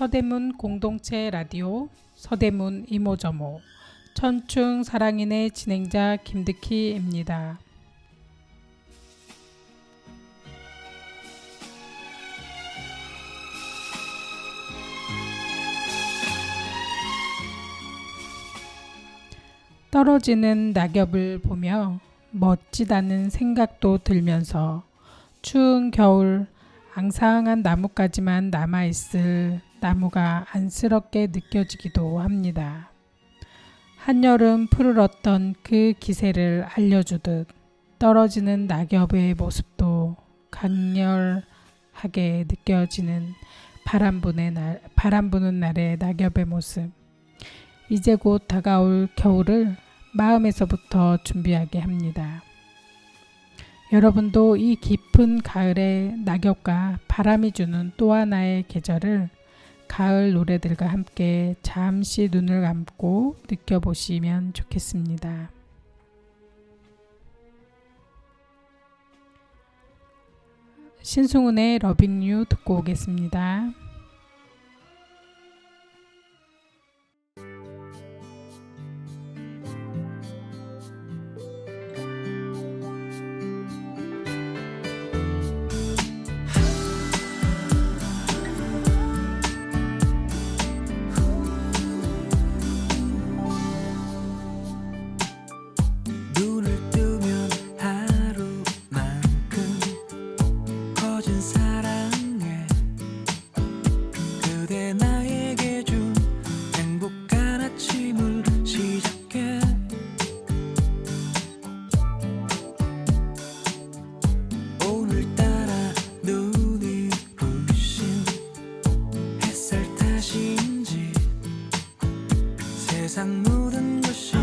서대문 공동체 라디오 서대문 이모저모 천충 사랑인의 진행자 김득희입니다. 떨어지는 낙엽을 보며 멋지다는 생각도 들면서 추운 겨울 앙상한 나뭇가지만 남아있을 나무가 안쓰럽게 느껴지기도 합니다. 한여름 푸르렀던 그 기세를 알려주듯 떨어지는 낙엽의 모습도 강렬하게 느껴지는 바람 부는 날의 낙엽의 모습. 이제 곧 다가올 겨울을 마음에서부터 준비하게 합니다. 여러분도 이 깊은 가을의 낙엽과 바람이 주는 또 하나의 계절을 가을 노래들과 함께 잠시 눈을 감고 느껴보시면 좋겠습니다. 신승훈의 러빙 유 듣고 오겠습니다. 세상 모든 것이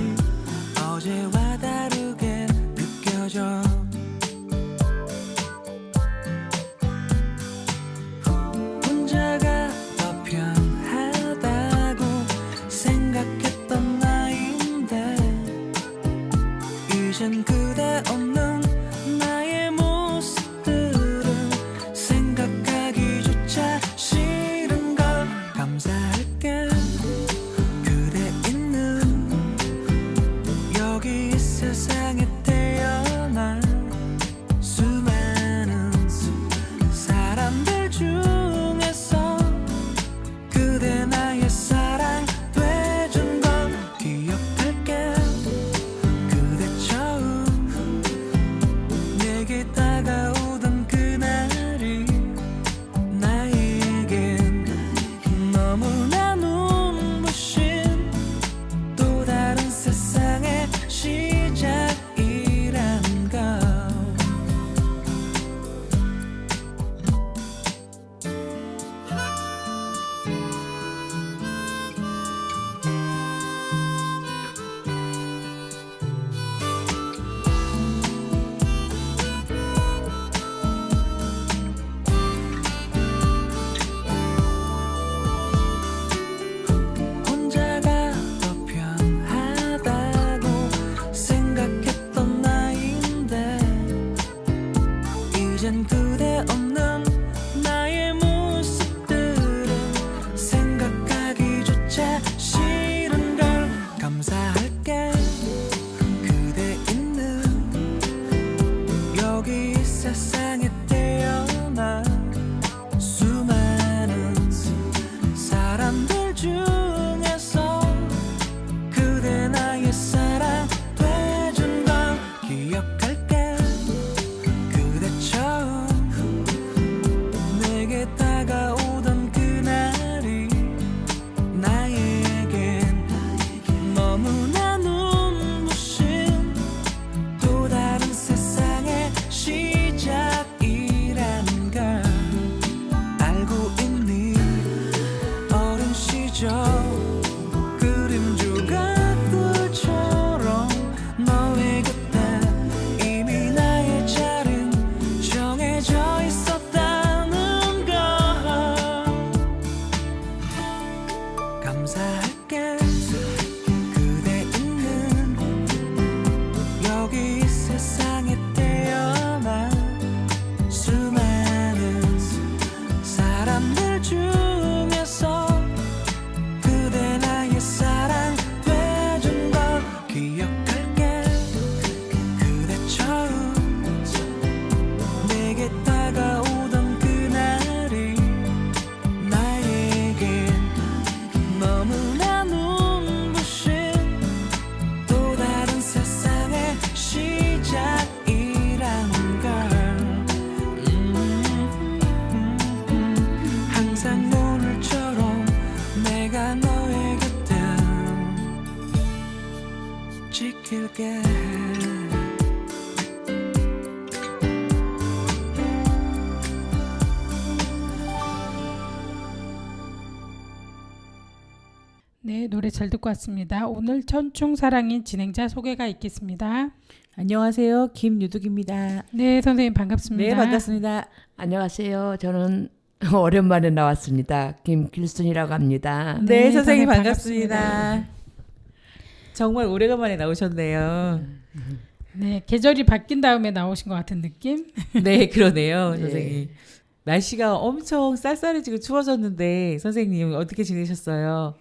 어제와 다르게 느껴져. 혼자가 더 편하다고 생각했던 나인데 이젠 그대 없는 나의 모습들은 생각하기조차 싫은 걸. 감사할게 세상에 태어난 수많은 사람들 중에서 그대 나의 사랑 돼준 건 기억할게. 그대 처음 내게 다가오던 그날이 나에겐 너무나 눈부신 또 다른 세상의 시작이란 걸. 혼자가 더 편하다고 생각했던 나인데 이젠 그대 없는 나의 모습들은 생각하기조차 싫은 걸. 감사할게 그대 있는 여기 세상에 태어난 수많은 사람들 중에서 그대 나의 사랑 돼준 건 기억할게. 그대 처음 내게 다가오던 그날이 나에겐 너무나 눈부신 또 다른 세상의 시작이란 걸. 알고 있니 어린 시절 그림 조각들처럼 너의 곁에 이미 나의 자리는 정해져 있었다는 걸. 감사할게 그대 있는 여기 세상에 태어난 수많은 사람들 중에서 지킬게. 네, 노래 잘 듣고 왔습니다. 오늘 천충사랑인 진행자 소개가 있겠습니다. 안녕하세요. 김유득입니다. 네, 선생님 반갑습니다. 네, 반갑습니다. 안녕하세요. 저는 오랜만에 나왔습니다. 김길순이라고 합니다. 네, 네, 선생님 선생님 반갑습니다. 정말 오래간만에 나오셨네요. 네, 계절이 바뀐 다음에 나오신 것 같은 느낌? 네, 그러네요, 네. 선생님. 날씨가 엄청 쌀쌀해지고 추워졌는데 선생님 어떻게 지내셨어요?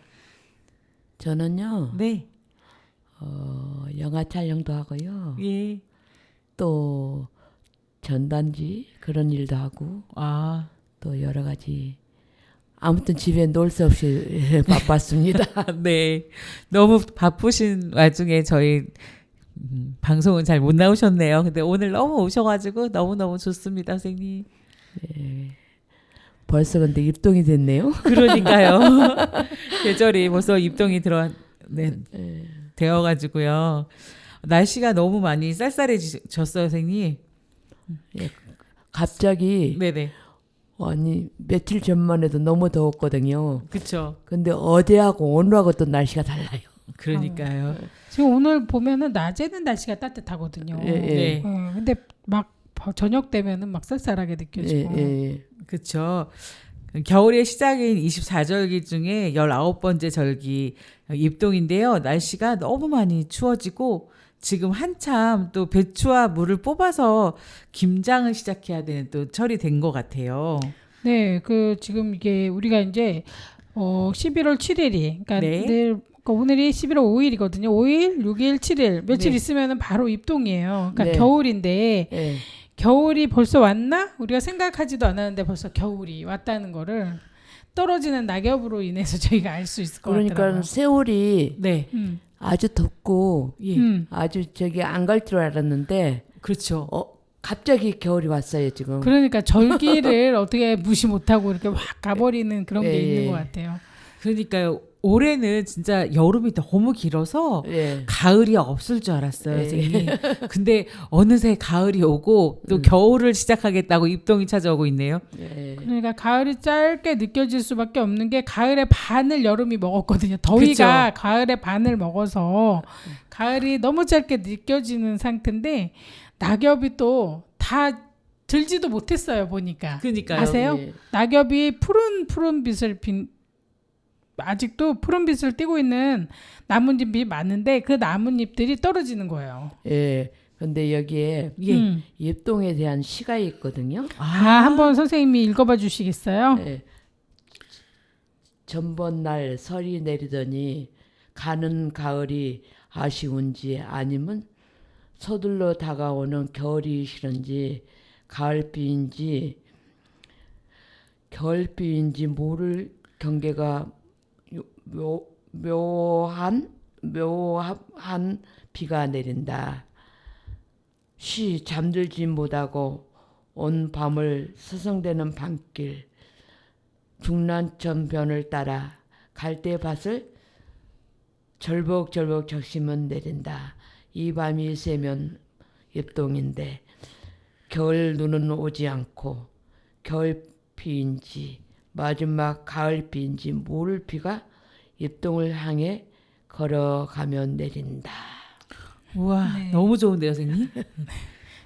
저는요, 네, 영화 촬영도 하고요. 예. 또 전단지 그런 일도 하고 아, 또 여러 가지 아무튼 집에 놀 수 없이 바빴습니다. 네. 너무 바쁘신 와중에 저희 방송은 잘 못 나오셨네요. 근데 오늘 너무 오셔가지고 너무너무 좋습니다, 선생님. 벌써 근데 입동이 됐네요. 그러니까요. 계절이 벌써 입동이 되어가지고요. 날씨가 너무 많이 쌀쌀해졌어요, 선생님. 갑자기 네네. 아니 며칠 전만 해도 너무 더웠거든요. 그쵸. 근데 어제하고 오늘하고 또 날씨가 달라요. 그러니까요. 지금 오늘 보면은 낮에는 날씨가 따뜻하거든요. 예, 예. 네. 근데 막 저녁 되면은 막 쌀쌀하게 느껴지고. 예. 그쵸. 겨울의 시작인 24절기 중에 19번째 절기 입동인데요. 날씨가 너무 많이 추워지고 지금 한참 또 배추와 물을 뽑아서 김장을 시작해야 되는 또 철이 된 것 같아요. 네, 그 지금 이게 우리가 이제 11월 7일이 그러니까 네. 내일 그러니까 오늘이 11월 5일이거든요. 5일, 6일, 7일 며칠 네. 있으면은 바로 입동이에요. 그러니까 네. 겨울인데 예. 겨울이 벌써 왔나? 우리가 생각하지도 않았는데 벌써 겨울이 왔다는 거를 떨어지는 낙엽으로 인해서 저희가 알 수 있을 것 그러니까 같더라고요. 세월이 네. 아주 덥고 예. 아주 저기 안 갈 줄 알았는데 그렇죠. 갑자기 겨울이 왔어요 지금. 그러니까 절기를 어떻게 무시 못하고 이렇게 확 가버리는 그런 게 예, 있는 예. 것 같아요. 그러니까요. 올해는 진짜 여름이 너무 길어서 예. 가을이 없을 줄 알았어요, 예. 선생님. 근데 어느새 가을이 오고 또 겨울을 시작하겠다고 입동이 찾아오고 있네요. 예. 그러니까 가을이 짧게 느껴질 수밖에 없는 게 가을의 반을 여름이 먹었거든요. 더위가 가을의 반을 먹어서 가을이 너무 짧게 느껴지는 상태인데 낙엽이 또 다 들지도 못했어요 보니까. 그러니까요. 아세요? 예. 낙엽이 푸른 빛을 아직도 푸른 빛을 띠고 있는 나뭇잎이 많은데 그 나뭇잎들이 떨어지는 거예요. 예. 근데 여기에 예. 입동에 대한 시가 있거든요. 한번 선생님이 읽어봐 주시겠어요? 예. 전번날 설이 내리더니 가는 가을이 아쉬운지 아니면 서둘러 다가오는 겨울이 싫은지 가을비인지 겨울비인지 모를 경계가 묘한 비가 내린다. 쉬 잠들지 못하고 온 밤을 서성대는 밤길 중난천변을 따라 갈대밭을 절벅절벅 적시면 내린다. 이 밤이 새면 입동인데 겨울 눈은 오지 않고 겨울비인지 마지막 가을비인지 모를 비가 입동을 향해 걸어가면 내린다. 우와, 네. 너무 좋은데요, 선생님?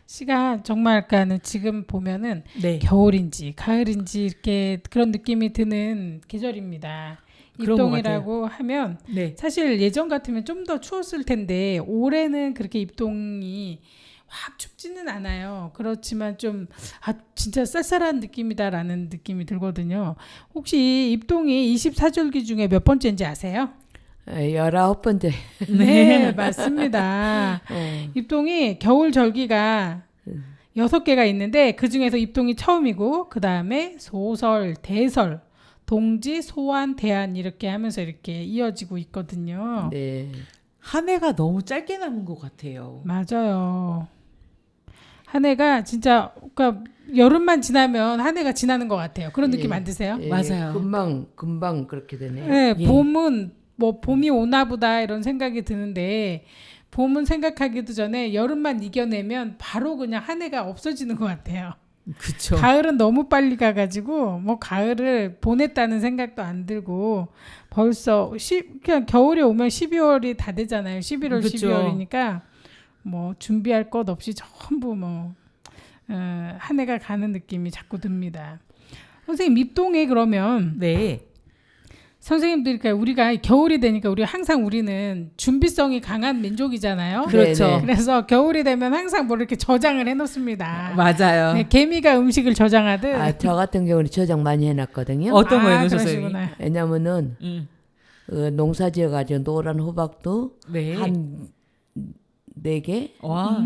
시가 정말 약간은 지금 보면은 네. 겨울인지 가을인지 이렇게 그런 느낌이 드는 계절입니다. 그런 것 입동이라고 하면 네. 사실 예전 같으면 좀 더 추웠을 텐데 올해는 그렇게 입동이 확 춥지는 않아요. 그렇지만 좀 진짜 쌀쌀한 느낌이다라는 느낌이 들거든요. 혹시 입동이 24절기 중에 몇 번째인지 아세요? 19번째. 네, 맞습니다. 입동이 겨울 절기가 6개가 있는데 그 중에서 입동이 처음이고 그 다음에 소설, 대설, 동지, 소환, 대안 이렇게 하면서 이렇게 이어지고 있거든요. 네. 한 해가 너무 짧게 남은 것 같아요. 맞아요. 한 해가 진짜 그러니까 여름만 지나면 한 해가 지나는 것 같아요. 그런 느낌 안 드세요? 예, 맞아요. 금방 그렇게 되네요. 네, 예. 봄은 뭐 봄이 오나 보다 이런 생각이 드는데 봄은 생각하기도 전에 여름만 이겨내면 바로 그냥 한 해가 없어지는 것 같아요. 그쵸. 가을은 너무 빨리 가가지고 뭐 가을을 보냈다는 생각도 안 들고 벌써 그냥 겨울이 오면 12월이 다 되잖아요. 11월, 그쵸. 12월이니까 뭐 준비할 것 없이 전부 뭐 한 해가 가는 느낌이 자꾸 듭니다. 선생님 입동에 그러면 네. 선생님들 그러니까 우리가 겨울이 되니까 우리는 준비성이 강한 민족이잖아요. 그렇죠. 네네. 그래서 겨울이 되면 항상 뭐 이렇게 저장을 해놓습니다. 맞아요. 네, 개미가 음식을 저장하듯. 아, 저 같은 경우는 저장 많이 해놨거든요. 어떤 거 해놓으셨어요? 그러시구나. 왜냐면은 농사 지어가지고 노란 호박도 네. 한 4개 와.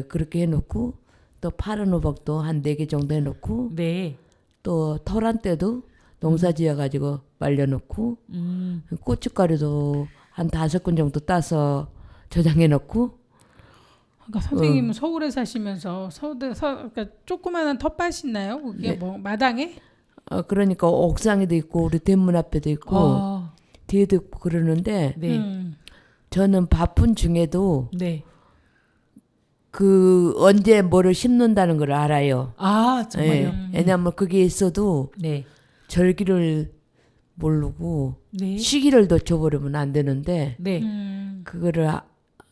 그렇게 해놓고 또 파란 호박도 한 4개 정도 해놓고 네. 또 토란대도 농사 지어가지고 말려놓고 고춧가루도 한 5근 정도 따서 저장해놓고 그러니까 선생님은 서울에 사시면서 그러니까 조그마한 텃밭이 있나요? 그게 네. 뭐 마당에? 그러니까 옥상에도 있고 우리 대문 앞에도 있고 아, 뒤에도 있고 그러는데 네. 저는 바쁜 중에도 네. 그 언제 뭐를 심는다는 걸 알아요. 아, 정말요? 예. 왜냐하면 그게 있어도 네. 절기를 모르고 네. 시기를 놓쳐버리면 안 되는데 네. 그거를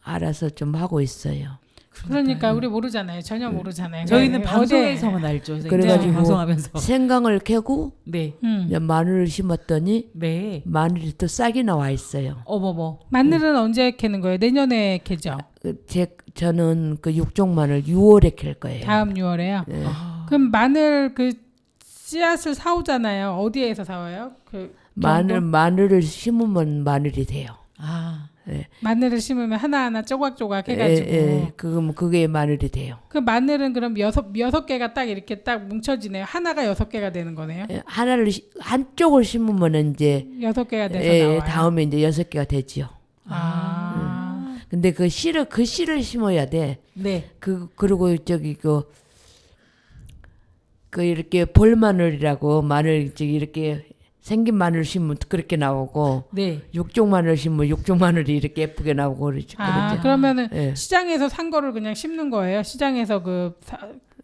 알아서 좀 하고 있어요. 그러니까 우리 모르잖아요. 전혀 모르잖아요. 저희는 네, 방송에서만 알죠. 선생님. 그래가지고 방송하면서. 생강을 캐고 네. 이제 마늘을 심었더니 네. 마늘이 또 싹이 나와 있어요. 어머머. 마늘은 언제 캐는 거예요? 내년에 캐죠. 저는 그 육종 마늘 6월에 캘 거예요. 다음 6월에요. 네. 그럼 마늘 그 씨앗을 사오잖아요. 어디에서 사와요? 그 마늘을 심으면 마늘이 돼요. 아. 마늘을 심으면 하나하나 조각조각 해가지고 그게 마늘이 돼요. 그 마늘은 그럼 여섯 개가 딱 이렇게 딱 뭉쳐지네요. 하나가 6개가 되는 거네요. 한쪽을 심으면 이제 6개가 돼서 나와요. 다음에 이제 6개가 되지요. 근데 그 씨를 심어야 돼. 네. 그리고 저기 그 이렇게 볼마늘이라고 마늘 이렇게 생긴 마늘 심으면 그렇게 나오고 네. 육종 마늘 심으면 육종 마늘이 이렇게 예쁘게 나오고 그러죠. 그러면은 예. 시장에서 산 거를 그냥 심는 거예요? 시장에서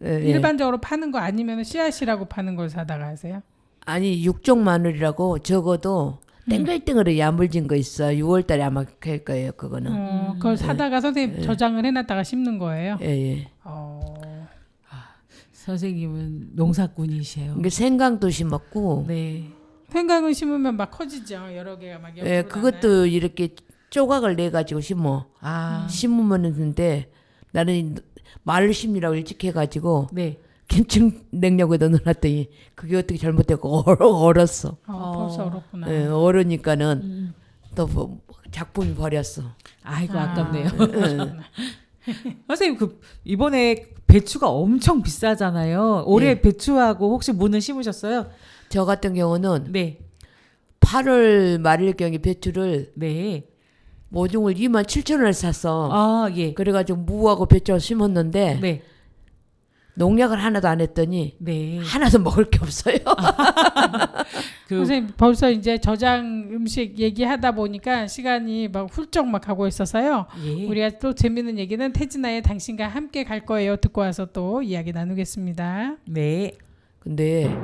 일반적으로 파는 거 아니면 씨앗이라고 파는 걸 사다가 하세요? 아니 육종 마늘이라고 적어도 땡글땡글하게 야물진 거 있어. 6월달에 아마 캘 거예요. 그거는. 그걸 사다가 선생님 저장을 해놨다가 심는 거예요? 예. 선생님은 농사꾼이세요. 이게 생강도 심었고, 네. 생강은 심으면 막 커지죠. 여러 개가 막 옆으로 그것도 이렇게 조각을 내 가지고 심어. 아. 심으면 되는데 나는 말을 심으라고 일찍 해가지고 네. 김치 냉장고에다 넣어놨더니 그게 어떻게 잘못되고 얼었어. 벌써 얼었구나. 예, 얼으니까는 또 작품이 버렸어. 아이고 아깝네요. 그러시구나. 선생님 그 이번에 배추가 엄청 비싸잖아요. 올해 네. 배추하고 혹시 무는 심으셨어요? 저 같은 경우는 네. 8월 말일경에 배추를 네. 모종을 27,000원을 샀어. 아, 예. 그래가지고 무하고 배추를 심었는데 네. 농약을 하나도 안 했더니 네. 하나도 먹을 게 없어요. 선생님 벌써 이제 저장 음식 얘기하다 보니까 시간이 막 훌쩍 막 가고 있어서요. 예. 우리가 또 재밌는 얘기는 태진아의 당신과 함께 갈 거예요. 듣고 와서 또 이야기 나누겠습니다. 네. 근데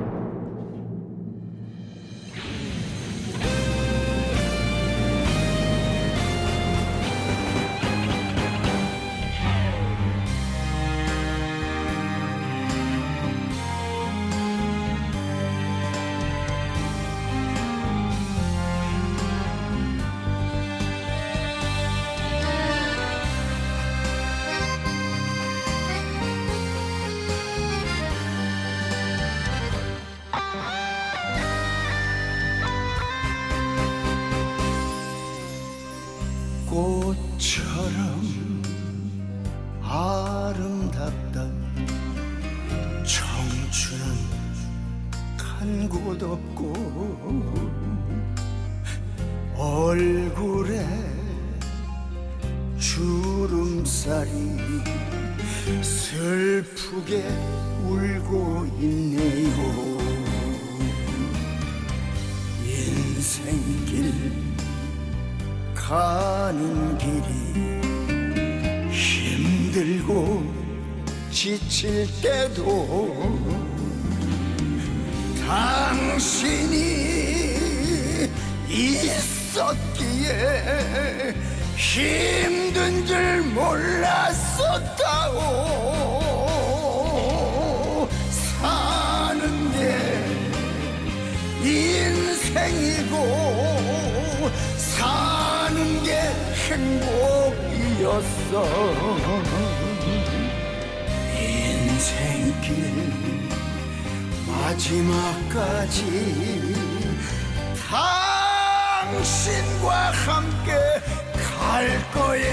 꽃처럼 아름답다. 청춘은 간 곳 없고 얼굴에 주름살이 슬프게 울고 있네요. 인생길 가는 길이 힘들고 지칠 때도 당신이 있었기에 힘든 줄 몰랐었다오. 사는 게 인생이고 사는 게 행복이었어. 인생길 마지막까지 당신과 함께 갈 거예요.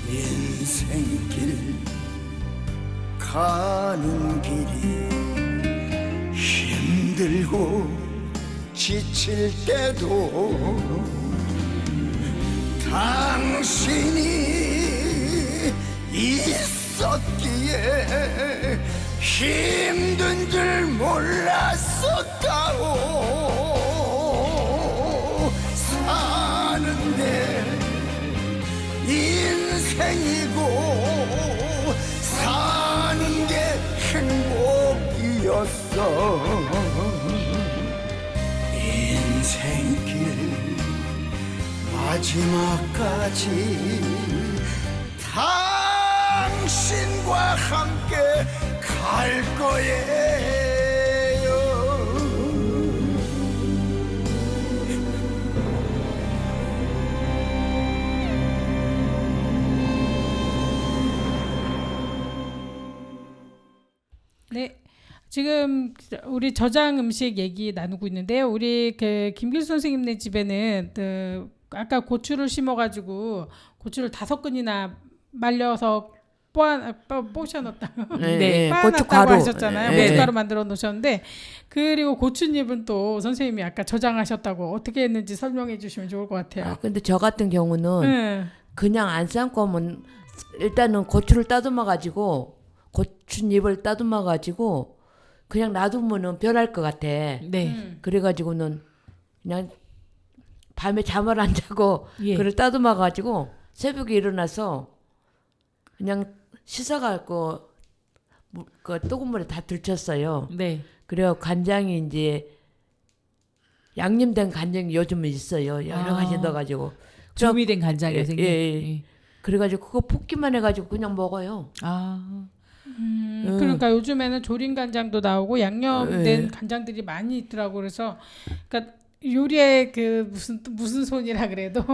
인생길 가는 길이 힘들고 지칠 때도 당신이 있었기에 힘든 줄 몰랐었다오. 사는데 인생이고 사는 게 행복이었어. 인생길 마지막까지 당신과 함께 갈 거예요. 네. 지금 우리 저장 음식 얘기 나누고 있는데요. 우리 그 김길수 선생님네 집에는 그 아까 고추를 심어가지고 고추를 5근이나 말려서 뽀셔 넣었다고 네, 빻아놨다고 고춧가루. 하셨잖아요. 네. 고춧가루 만들어 놓으셨는데 그리고 고추잎은 또 선생님이 아까 저장하셨다고 어떻게 했는지 설명해 주시면 좋을 것 같아요. 아, 근데 저 같은 경우는 네. 그냥 안 삶고 하면 일단은 고추를 따듬어 가지고 고추잎을 따듬어 가지고 그냥 놔두면은 변할 것 같아. 네. 그래가지고는 그냥 밤에 잠을 안 자고 예. 그걸 따듬어 가지고 새벽에 일어나서 그냥 씻어갖고 그 뜨거운 물에 다 들쳤어요. 네. 그래요. 간장이 이제 양념된 간장이 요즘은 있어요. 여러 가지 넣어가지고. 조미된 간장이요, 선생님. 예. 그래가지고 그거 볶기만 해가지고 그냥 먹어요. 아. 그러니까 요즘에는 조림 간장도 나오고 양념된 네. 간장들이 많이 있더라고. 그래서 그러니까 요리의 그 무슨 손이라 그래도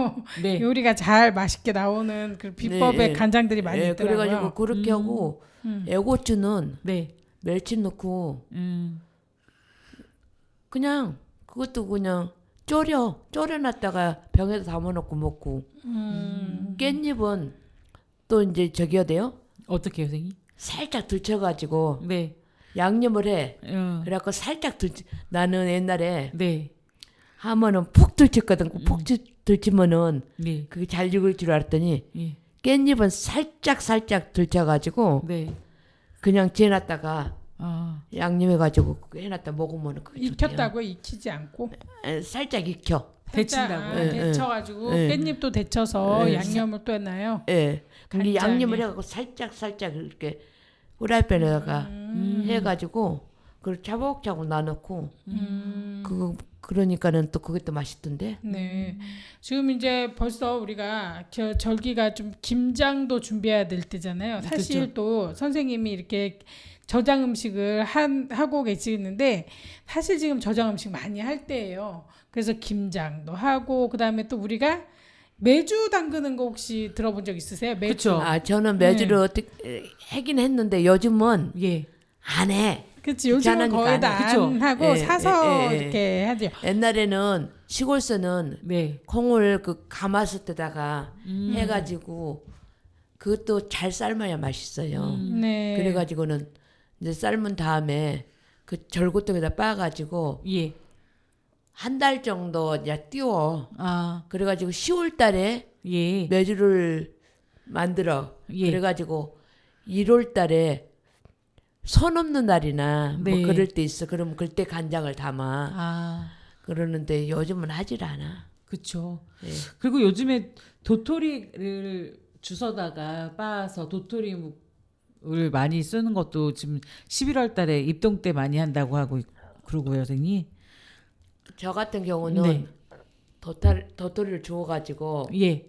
네. 요리가 잘 맛있게 나오는 그 비법의 네, 예. 간장들이 많이 예, 있더라고요. 그래가지고 그렇게 하고 애고추는 네. 멸치 넣고 그냥 그것도 그냥 졸여놨다가 병에다 담아놓고 먹고 깻잎은 또 이제 저기 해야 돼요. 어떻게 해요, 선생님? 살짝 들쳐가지고 네. 양념을 해. 어. 그래갖고 살짝 나는 옛날에 네. 하면은 푹 들쳤거든. 푹 들치면은 네. 그게 잘 익을 줄 알았더니 예. 깻잎은 살짝 들쳐가지고 네. 그냥 재놨다가 아. 양념해가지고 해놨다 먹으면 그게 익혔다고 익히지 않고 좋대요. 살짝 익혀. 데친다고. 예, 예. 데쳐가지고 예. 깻잎도 데쳐서 예. 양념을 또 했나요? 예. 근데 간장에. 양념을 해갖고 살짝 이렇게 후라이팬에다가 해가지고 그걸 차곡차곡 놔놓고 그거 그러니까는 또 그게 또 맛있던데. 네. 지금 이제 벌써 우리가 절기가 좀 김장도 준비해야 될 때잖아요. 사실 그렇죠. 또 선생님이 이렇게 저장 음식을 하고 계시는데 사실 지금 저장 음식 많이 할 때예요. 그래서 김장도 하고 그다음에 또 우리가 매주 담그는 거 혹시 들어본 적 있으세요? 매주. 그쵸. 아 저는 매주를 어떻게 하긴 했는데 요즘은 예. 안 해. 그치. 요즘은 귀찮으니까 거의 안 다 해. 안 그쵸. 하고 예, 사서 예, 예. 이렇게 하죠. 옛날에는 시골서는 네. 콩을 그 가마솥에다가 해가지고 그것도 잘 삶아야 맛있어요. 네. 그래가지고는 이제 삶은 다음에 그 절구통에다 빻아가지고 예. 한 달 정도 이제 띄워. 아, 그래가지고 10월 달에 예. 메주를 만들어. 예. 그래가지고 1월 달에 손 없는 날이나 네. 뭐 그럴 때 있어. 그러면 그때 간장을 담아. 아, 그러는데 요즘은 하질 않아. 그쵸. 예. 그리고 요즘에 도토리를 주워다가 빻아서 도토리묵을 많이 쓰는 것도 지금 11월 달에 입동 때 많이 한다고 하고 그러고요, 선생님. 저 같은 경우는 네. 도토리를 주워가지고 예.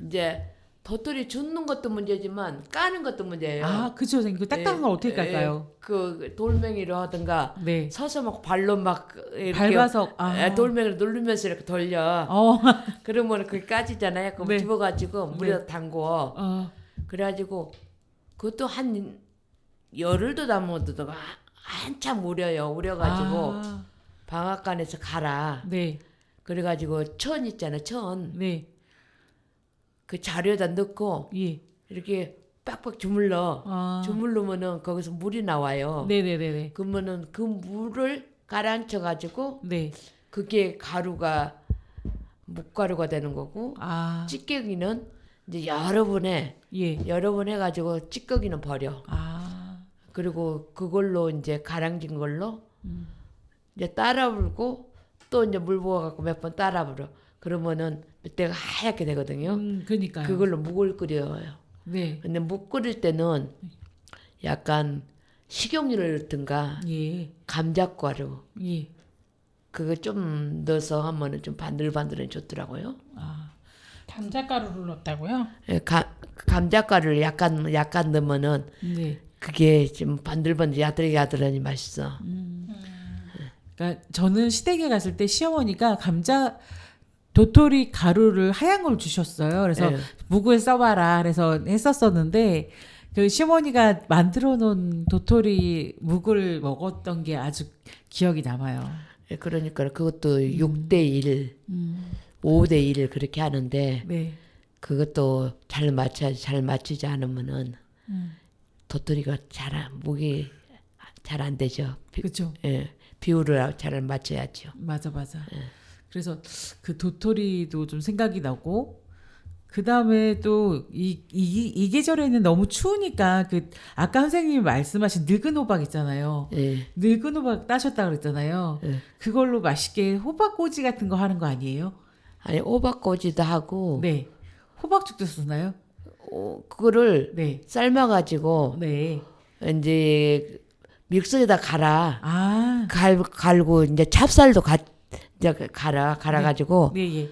이제 도토리 줍는 것도 문제지만 까는 것도 문제예요. 아, 그죠, 선생님. 그 딱딱한 걸 어떻게 깔까요? 그 돌멩이로 하든가 네. 서서 막 발로 막 이렇게 밟아서 아. 돌멩이를 누르면서 이렇게 돌려. 어. 그러면 그게 까지잖아요. 그럼 네. 집어가지고 물에다 담궈. 어. 그래가지고 그것도 한 열흘도 담아도 한참 우려요. 우려가지고 아. 방앗간에서 갈아. 네. 그래가지고 천 있잖아, 천. 네. 그 자료에다 넣고 예. 이렇게 빡빡 주물러. 아. 주물르면은 거기서 물이 나와요. 네, 네, 네, 네. 그러면은 그 물을 가라앉혀가지고 네. 그게 가루가 묵가루가 되는 거고 아. 찌꺼기는 이제 여러 번 해가지고 찌꺼기는 버려. 아. 그리고 그걸로 이제 가랑진 걸로 이제 따라 불고 또 이제 물 부어갖고 몇 번 따라 불어. 그러면은 때가 하얗게 되거든요. 그러니까요. 그걸로 묵을 끓여요. 네. 근데 묵 끓일 때는 약간 식용유를 넣든가 예. 감자가루 예. 그거 좀 넣어서 하면은 좀 반들반들해 좋더라고요. 아. 감자가루를 넣었다고요? 예, 감자가루를 약간 넣으면은 네. 그게 좀 반들반들 야들야들하니 맛있어. 그러니까 저는 시댁에 갔을 때 시어머니가 도토리 가루를 하얀 걸 주셨어요. 그래서 예. 묵을 써봐라. 그래서 했었었는데 그 시어머니가 만들어 놓은 도토리 묵을 먹었던 게 아주 기억이 남아요. 예, 그러니까 그것도 6대1, 5대1 그렇게 하는데 네. 그것도 잘 맞추지 않으면은 도토리가 묵이 잘 안 되죠. 그렇죠. 예, 비율을 잘 맞춰야죠. 맞아. 그래서 그 도토리도 좀 생각이 나고 그 다음에 또 이 계절에는 너무 추우니까 그 아까 선생님이 말씀하신 늙은 호박 있잖아요. 예. 늙은 호박 따셨다 그랬잖아요. 예. 그걸로 맛있게 호박꼬지 같은 거 하는 거 아니에요? 아니 호박꼬지도 하고 네. 호박죽도 쓰나요? 그거를 네. 삶아가지고 네. 이제 믹서기에다 갈아. 아. 갈고 이제 찹쌀도 이제 갈아가지고 네, 예.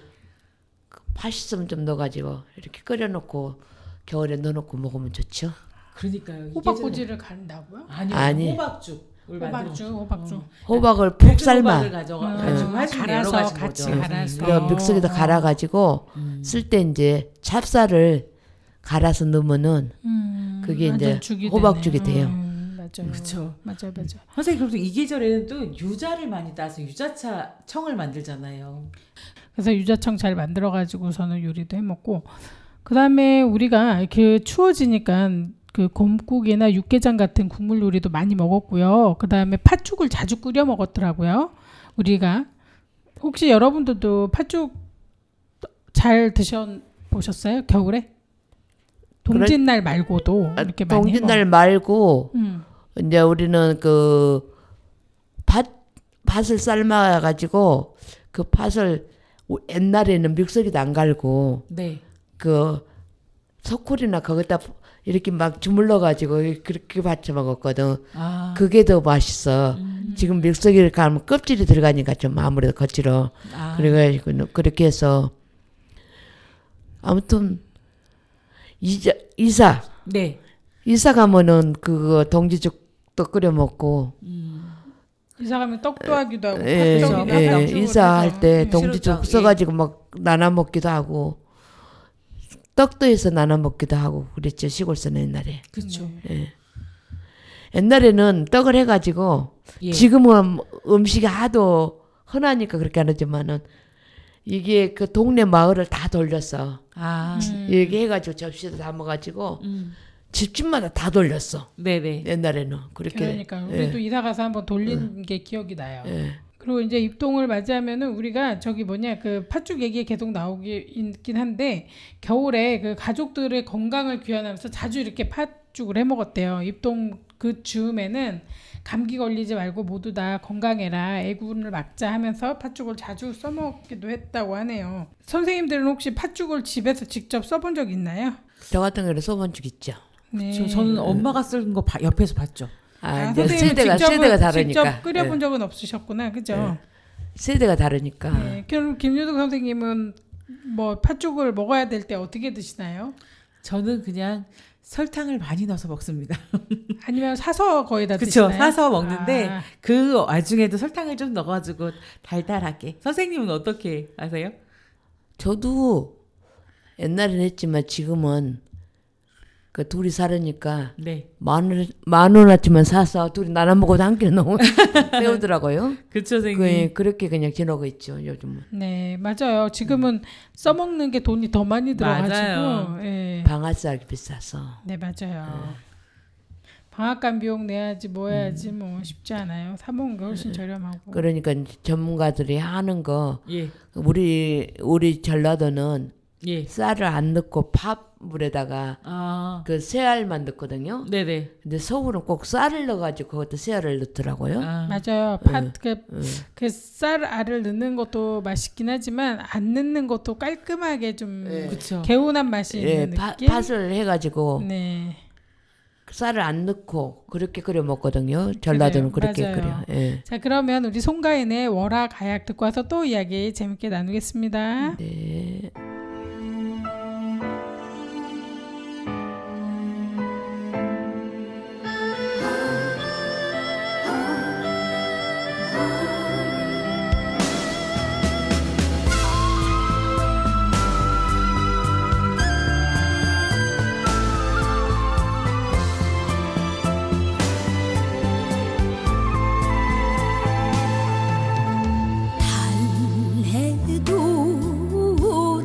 파시슴 좀 넣어가지고 이렇게 끓여놓고 겨울에 넣어놓고 먹으면 좋죠. 그러니까요. 호박꼬지를 간다고요? 아니. 호박죽. 호박죽. 호박을 푹 삶아. 호박을 가지고 하시면 여러 갈아서 가지 같이 거죠. 갈아서. 그래 믹서기에다 갈아가지고 쓸 때 이제 찹쌀을 갈아서 넣으면은 그게 이제 완전 죽이 호박죽이 되네. 돼요. 맞아요. 그쵸. 맞아. 선생님 그래도 이 계절에는 또 유자를 많이 따서 유자차 청을 만들잖아요. 그래서 유자청 잘 만들어가지고서는 요리도 해먹고 그 다음에 우리가 이렇게 추워지니까 그 곰국이나 육개장 같은 국물 요리도 많이 먹었고요. 그 다음에 팥죽을 자주 끓여 먹었더라고요. 우리가 혹시 여러분들도 팥죽 잘 드셔보셨어요? 겨울에? 동짓날 말고도 이렇게 많이 동짓날 말고 이제 우리는 그 팥을 삶아가지고 그 팥을 옛날에는 믹서기도 안 갈고 네. 그 소쿠리나 거기다 이렇게 막 주물러가지고 그렇게 받쳐 먹었거든. 아. 그게 더 맛있어. 지금 믹서기를 가면 껍질이 들어가니까 좀 아무래도 거칠어. 아. 그래가지고 그렇게 해서 아무튼 이사 네. 가면은 그거 동지죽도 끓여 먹고 이사 가면 떡도 하기도 하고 예, 팥떡이나 예, 팥죽을 이사할 해서. 때 동지죽 시루떡, 써가지고 막 나눠 먹기도 하고 떡도 해서 나눠 먹기도 하고 그랬죠 시골서는 옛날에. 그렇죠. 예. 옛날에는 떡을 해가지고 예. 지금은 음식이 하도 흔하니까 그렇게 안 하지만은 이게 그 동네 마을을 다 돌렸어. 아, 이렇게 해가지고 접시도 담아가지고 집집마다 다 돌렸어. 네네. 옛날에는 그렇게. 그러니까 예. 우리도 이사 가서 한번 돌린 게 기억이 나요. 예. 그리고 이제 입동을 맞이하면은 우리가 저기 뭐냐 그 팥죽 얘기 계속 나오긴 한데 겨울에 그 가족들의 건강을 귀환하면서 자주 이렇게 팥죽을 해 먹었대요. 입동 그 즈음에는 감기 걸리지 말고 모두 다 건강해라 애군을 막자 하면서 팥죽을 자주 써먹기도 했다고 하네요. 선생님들은 혹시 팥죽을 집에서 직접 써본 적 있나요? 저 같은 경우는 써본 적 있죠. 네. 저는 엄마가 쓴 거 옆에서 봤죠. 아, 이제 선생님은 세대가 다르니까. 직접 끓여본 적은 없으셨구나, 그죠? 세대가 다르니까. 네. 그럼 김유덕 선생님은 뭐 팥죽을 먹어야 될 때 어떻게 드시나요? 저는 그냥 설탕을 많이 넣어서 먹습니다. 아니면 사서 거의 다 그쵸. 드시나요? 사서 먹는데 아, 그 와중에도 설탕을 좀 넣어가지고 달달하게. 선생님은 어떻게 하세요? 저도 옛날엔 했지만 지금은 그 둘이 살으니까 네. 만 원어치만 사서 둘이 나눠 먹어도 한 끼는 너무 배우더라고요. 그쵸, 선생님. 그렇게 그냥 지내고 있죠 요즘은. 네, 맞아요. 지금은 써먹는 게 돈이 더 많이 들어가지고, 맞아요. 예. 방아쇠 비싸서. 네, 맞아요. 방앗간 비용 내야지 뭐 해야지 뭐 쉽지 않아요. 사 먹는 게 훨씬 저렴하고. 그러니까 이제 전문가들이 하는 거 예. 우리 전라도는 예. 쌀을 안 넣고 팥물에다가 아. 그 새알만 넣거든요. 네네. 근데 서울은 꼭 쌀을 넣어가지고 그것도 새알을 넣더라고요. 아. 맞아요. 그 쌀 알을 넣는 것도 맛있긴 하지만 안 넣는 것도 깔끔하게 좀 그쵸. 개운한 맛이 예, 있는 느낌. 팥을 해가지고 네. 쌀을 안 넣고 그렇게 끓여 먹거든요. 전라도는 그래요. 그렇게 맞아요. 끓여. 예. 자, 그러면 우리 송가인의 월화 가약 듣고 와서 또 이야기 재밌게 나누겠습니다. 네. 달래도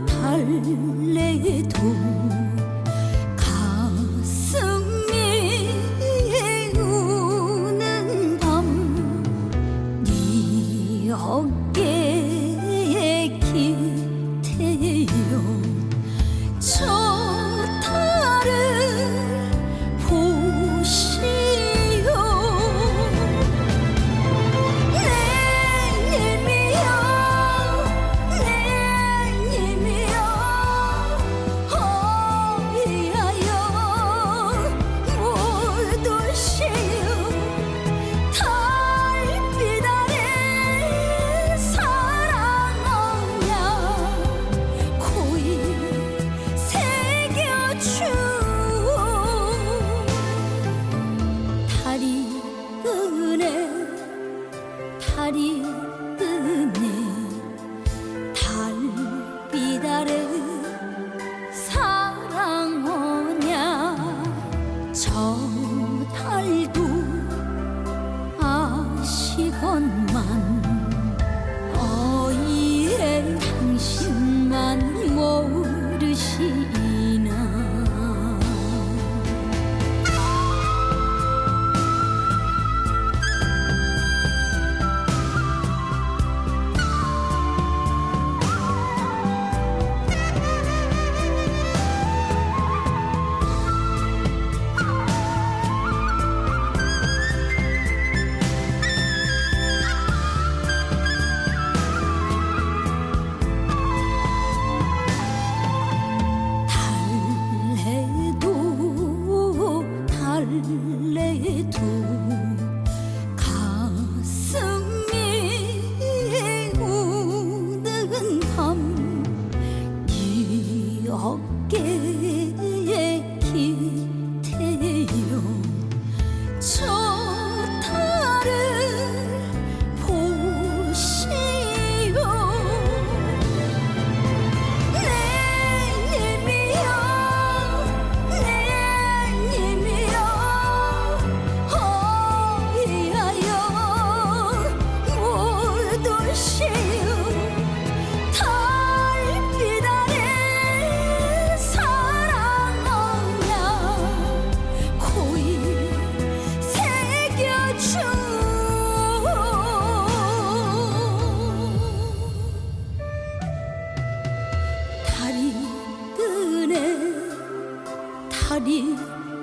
달이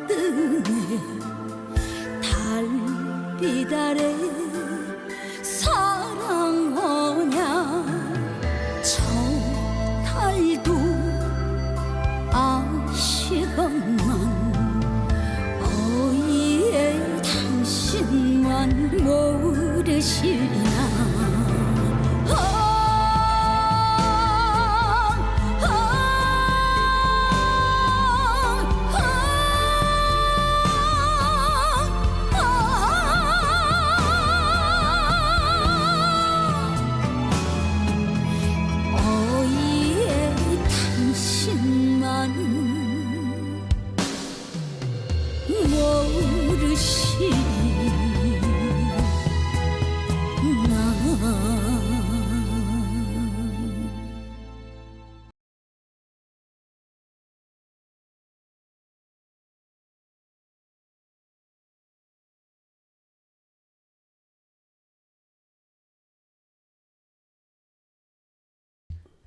뜨네 달빛 아래 사랑하냐 저 달도 아시건만 어이에 당신만 모르시나 어이에 당신만 모르시나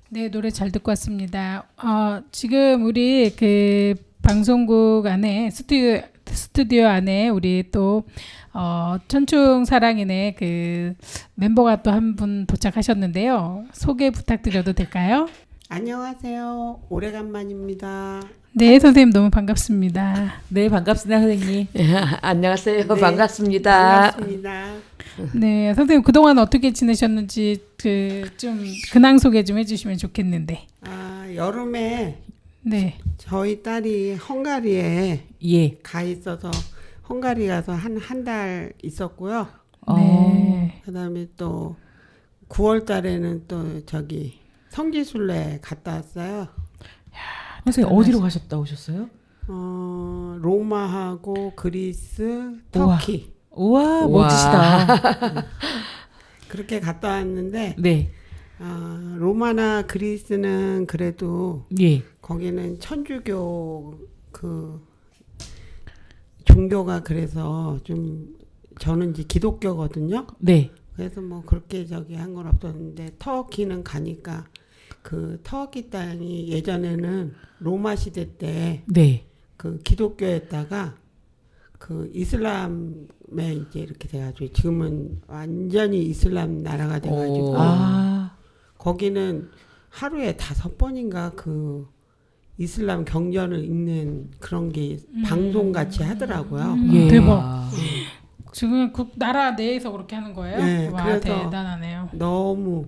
네, 노래 잘 듣고 왔습니다. 지금 우리 그 방송국 안에 스튜디오 안에 우리 또 천충 사랑인의 그 멤버가 또 한 분 도착하셨는데요. 소개 부탁드려도 될까요? 안녕하세요. 오래간만입니다. 네, 선생님 너무 반갑습니다. 네, 반갑습니다, 선생님. 안녕하세요. 네, 반갑습니다. 반갑습니다. 네, 선생님 그동안 어떻게 지내셨는지 그 좀 근황 소개 좀 해주시면 좋겠는데. 여름에 네, 저희 딸이 헝가리에 예. 가 있어서 헝가리 가서 한 달 있었고요. 네. 그다음에 또 9월 달에는 또 저기 성지순례 갔다 왔어요. 선생님 어디로 가셨다 오셨어요? 로마하고 그리스, 터키 우와, 우와. 멋지시다. 그렇게 갔다 왔는데 네. 로마나 그리스는 그래도 예. 거기는 천주교 그 종교가 그래서 좀 저는 이제 기독교거든요. 네. 그래서 뭐 그렇게 저기 한 건 없었는데 터키는 가니까 그 터키 땅이 예전에는 로마 시대 때 네. 그 기독교였다가 그 이슬람에 이제 이렇게 돼가지고 지금은 완전히 이슬람 나라가 돼가지고 오. 거기는 하루에 5번인가 그 이슬람 경전을 읽는 그런 게 방송 같이 하더라고요. 예. 대박. 지금 나라 내에서 그렇게 하는 거예요? 네, 와, 그래서 대단하네요. 너무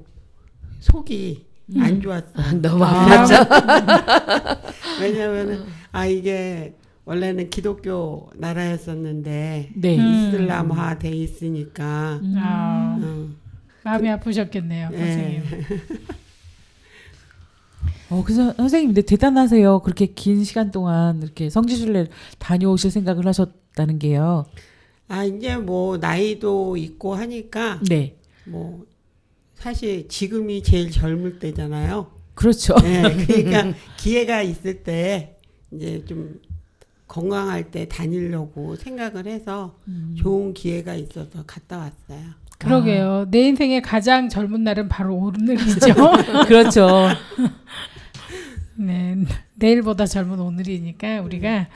속이 안 좋았어요. 너무 아팠죠. 왜냐면은 이게 원래는 기독교 나라였었는데 네. 이슬람화 돼 있으니까 마음이 아프셨겠네요, 예. 선생님. 그래서 선생님 근데 대단하세요. 그렇게 긴 시간 동안 이렇게 성지순례 다녀오실 생각을 하셨다는 게요. 이제 뭐 나이도 있고 하니까 네. 뭐 사실 지금이 제일 젊을 때잖아요. 그렇죠. 네, 그러니까 기회가 있을 때 이제 좀 건강할 때 다니려고 생각을 해서 좋은 기회가 있어서 갔다 왔어요. 그러게요. 내 인생의 가장 젊은 날은 바로 오늘이죠. 그렇죠. 네, 내일보다 젊은 오늘이니까 우리가.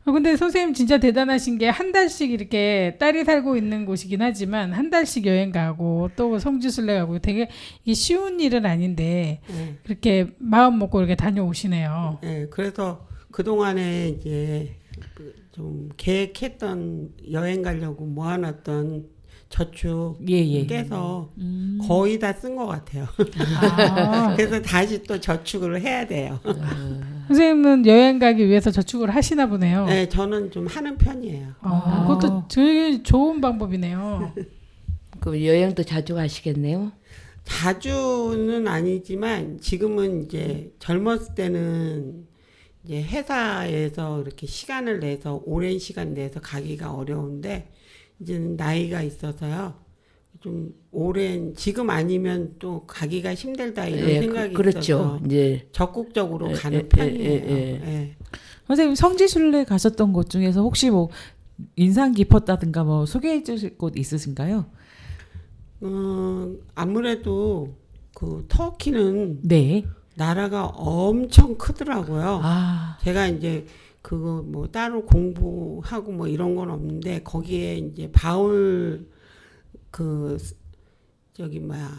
근데 선생님 진짜 대단하신 게 한 달씩 이렇게 딸이 살고 있는 곳이긴 하지만 한 달씩 여행 가고 또 성지순례 가고 되게 이게 쉬운 일은 아닌데 네. 그렇게 마음 먹고 이렇게 다녀오시네요. 네, 그래서 그 동안에 이제 좀 계획했던 여행 가려고 모아놨던 저축 예. 깨서 거의 다 쓴 것 같아요. 그래서 다시 또 저축을 해야 돼요. 선생님은 여행 가기 위해서 저축을 하시나 보네요. 네, 저는 좀 하는 편이에요. 그것도 되게 좋은 방법이네요. 그럼 여행도 자주 가시겠네요. 자주는 아니지만 지금은 이제 젊었을 때는 이제 회사에서 이렇게 시간을 내서 오랜 시간 내서 가기가 어려운데 이제는 나이가 있어서요. 좀 오랜 지금 아니면 또 가기가 힘들다 이런 생각이 그렇죠. 있어서 이제 적극적으로 가는 예, 편이에요. 예. 예. 선생님 성지순례 가셨던 곳 중에서 혹시 뭐 인상 깊었다든가 뭐 소개해 주실 곳 있으신가요? 아무래도 그 터키는 네. 나라가 엄청 크더라고요. 아. 제가 이제 그거 뭐 따로 공부하고 뭐 이런 건 없는데 거기에 이제 바울 그 저기 뭐야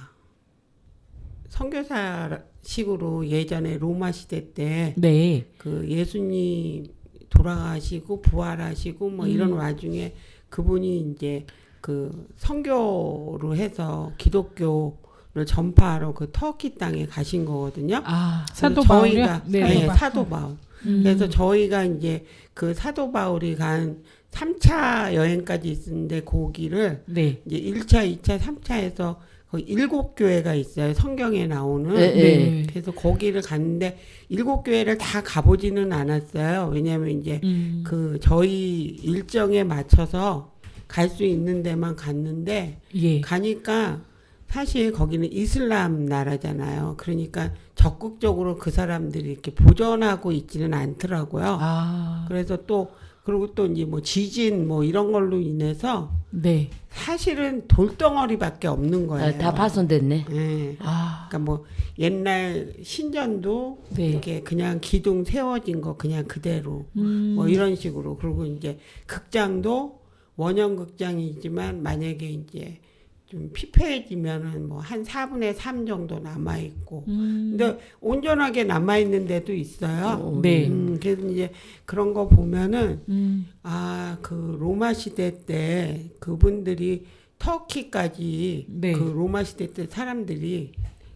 선교사식으로 예전에 로마 시대 때 네. 그 예수님 돌아가시고 부활하시고 뭐 이런 와중에 그분이 이제 그 선교로 해서 기독교를 전파하러 그 터키 땅에 가신 거거든요. 아, 사도 그래서 바울이요? 저희가 네. 네, 사도 바울. 그래서 저희가 이제 그 사도 바울이 간 3차 여행까지 있었는데 거기를 네. 이제 1차, 2차, 3차에서 거기 7교회가 있어요. 성경에 나오는. 네, 네. 그래서 거기를 갔는데 7교회를 다 가보지는 않았어요. 왜냐하면 이제 그 저희 일정에 맞춰서 갈 수 있는 데만 갔는데 예. 가니까 사실 거기는 이슬람 나라잖아요. 그러니까 적극적으로 그 사람들이 이렇게 보존하고 있지는 않더라고요. 아, 그래서 또 그리고 또 이제 뭐 지진 뭐 이런 걸로 인해서 네. 사실은 돌덩어리밖에 없는 거예요. 다 파손됐네. 예. 아, 그러니까 뭐 옛날 신전도 네. 이렇게 그냥 기둥 세워진 거 그냥 그대로 뭐 이런 식으로. 그리고 이제 극장도 원형 극장이지만 만약에 이제 좀 피폐해지면은 뭐 한 4분의 3 정도 남아 있고. 근데 온전하게 남아 있는 데도 있어요. 네. 그래서 이제 그런 거 보면은 아, 그 로마 시대 때 그분들이 터키까지 네. 그 로마 시대 때 사람들이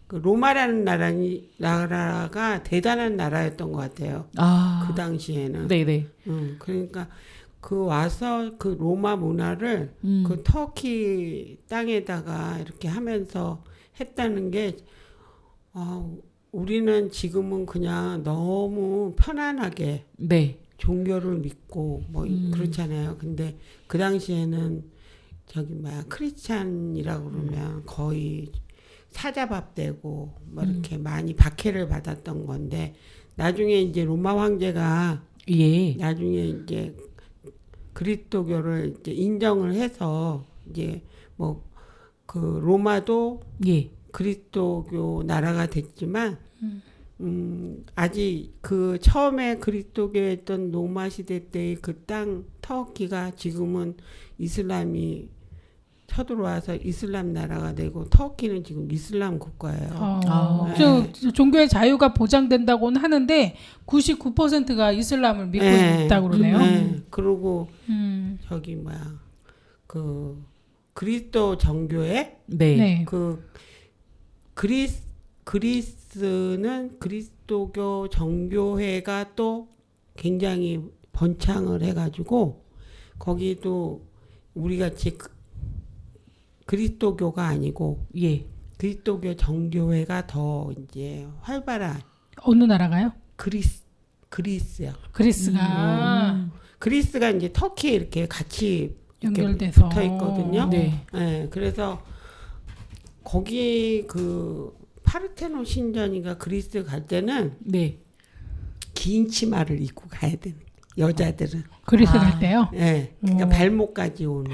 그 로마라는 나라가 대단한 나라였던 것 같아요. 아, 그 당시에는. 네네. 그러니까 그 와서 그 로마 문화를 그 터키 땅에다가 이렇게 하면서 했다는 게 우리는 지금은 그냥 너무 편안하게 네. 종교를 믿고 뭐 그렇잖아요. 근데 그 당시에는 저기 뭐야 크리스찬이라고 그러면 거의 사자밥 되고 뭐 이렇게 많이 박해를 받았던 건데 나중에 이제 로마 황제가 예. 나중에 이제 그리스도교를 이제 인정을 해서 이제 뭐 그 로마도 예. 그리스도교 나라가 됐지만 아직 그 처음에 그리스도교였던 로마 시대 때의 그 땅 터키가 지금은 이슬람이 쳐들어와서 이슬람 나라가 되고 터키는 지금 이슬람 국가예요. 아. 종교의 자유가 보장된다고는 하는데 99%가 이슬람을 믿고 있다고 그러네요. 그리고 저기 뭐야 그 그리스도 정교회 네. 네. 그 그리스는 그리스도교 정교회가 또 굉장히 번창을 해가지고 거기도 우리 같이 그리스도교가 아니고 예. 그리스도교 정교회가 더 이제 활발한 어느 나라가요? 그리스요. 그리스가 그리스가 이제 터키에 이렇게 같이 이렇게 연결돼서 붙어 있거든요. 네. 네, 그래서 거기 그 파르테논 신전이가 그리스 갈 때는 네. 긴 치마를 입고 가야 되는 여자들은. 그리스 갈 때요. 예, 그러니까 발목까지 오는.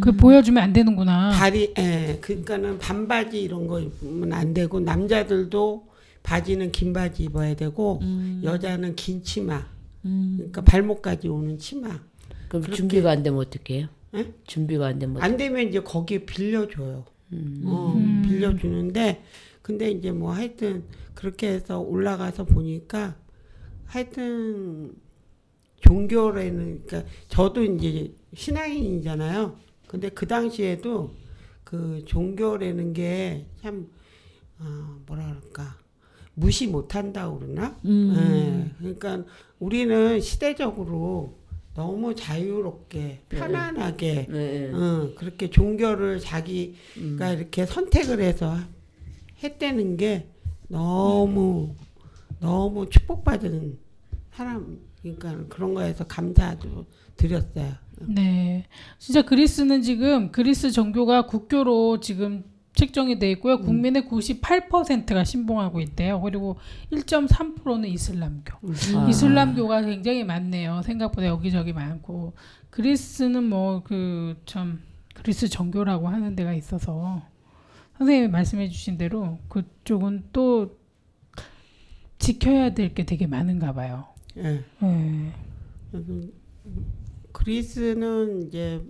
그 보여주면 안 되는구나. 다리, 예, 그러니까는 반바지 이런 거 입으면 안 되고 남자들도 바지는 긴 바지 입어야 되고 여자는 긴 치마. 그러니까 발목까지 오는 치마. 그럼 그렇게- 준비가 안 되면 어떡해요? 예? 준비가 안 되면 안 되면 이제 거기에 빌려줘요. 빌려주는데 근데 이제 뭐 하여튼 그렇게 해서 올라가서 보니까 하여튼 종교라는 그러니까 저도 이제 신앙인이잖아요. 근데 그 당시에도 그 종교라는 게 참 뭐라 그럴까 무시 못한다고 그러나? 예, 그러니까 우리는 시대적으로 너무 자유롭게 편안하게 네. 그렇게 종교를 자기가 이렇게 선택을 해서 했다는 게 너무 너무 축복받은 사람 그러니까 그런 거에서 감사도 드렸어요. 네. 진짜 그리스는 지금 그리스 정교가 국교로 지금 책정이 돼 있고요. 국민의 98%가 신봉하고 있대요. 그리고 1.3%는 이슬람교. 이슬람교가 굉장히 많네요. 생각보다 여기저기 많고 그리스는 뭐 그 참 그리스 정교라고 하는 데가 있어서 선생님이 말씀해주신 대로 그쪽은 또 지켜야 될 게 되게 많은가 봐요. 예. 네. 그래서 그리스는 이제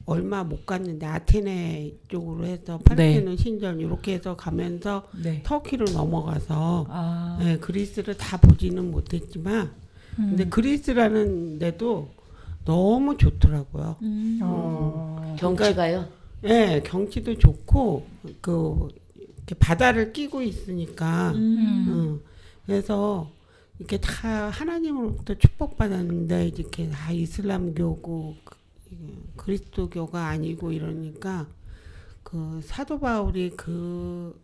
얼마 못 갔는데 아테네 쪽으로 해서 파르테논 신전 이렇게 해서 가면서 네. 터키로 넘어가서 아. 네, 그리스를 다 보지는 못했지만 근데 그리스라는 데도 너무 좋더라고요. 경치가요. 네, 경치도 좋고 그 이렇게 바다를 끼고 있으니까 그래서 이렇게 다 하나님으로부터 축복받았는데 이렇게 다 이슬람교고 그리스도교가 아니고 이러니까 그 사도 바울이 그